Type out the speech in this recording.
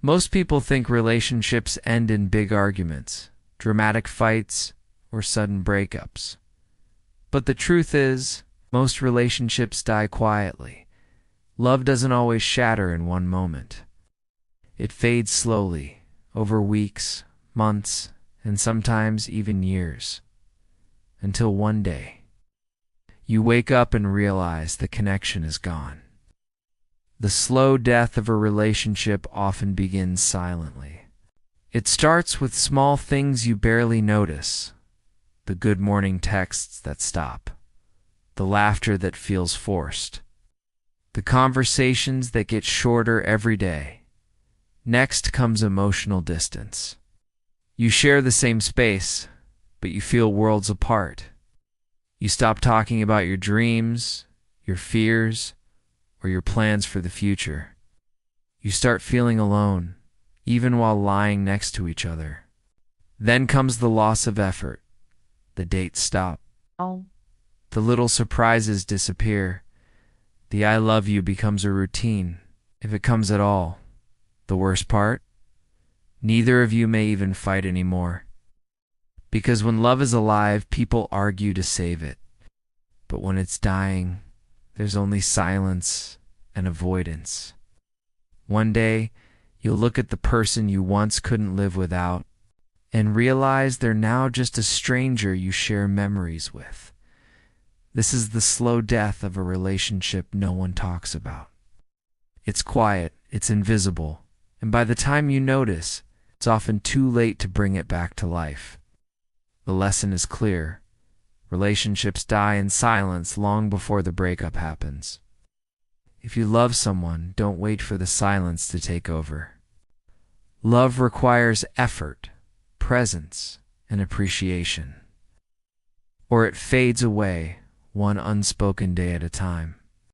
Most people think relationships end in big arguments, dramatic fights, or sudden breakups. But the truth is, most relationships die quietly. Love doesn't always shatter in one moment. It fades slowly, over weeks, months, and sometimes even years. Until one day, you wake up and realize the connection is gone. The slow death of a relationship often begins silently. It starts with small things you barely notice. The good morning texts that stop. The laughter that feels forced. The conversations that get shorter every day. Next comes emotional distance. You share the same space, but you feel worlds apart. You stop talking about your dreams, your fears, or your plans for the future. You start feeling alone, even while lying next to each other. Then comes the loss of effort. The dates stop. Oh. The little surprises disappear. The I love you becomes a routine, if it comes at all. The worst part? Neither of you may even fight anymore. Because when love is alive, people argue to save it. But when it's dying, there's only silence and avoidance. One day, you'll look at the person you once couldn't live without and realize they're now just a stranger you share memories with. This is the slow death of a relationship no one talks about. It's quiet, it's invisible, and by the time you notice, it's often too late to bring it back to life. The lesson is clear. Relationships die in silence long before the breakup happens. If you love someone, don't wait for the silence to take over. Love requires effort, presence, and appreciation. Or it fades away, one unspoken day at a time.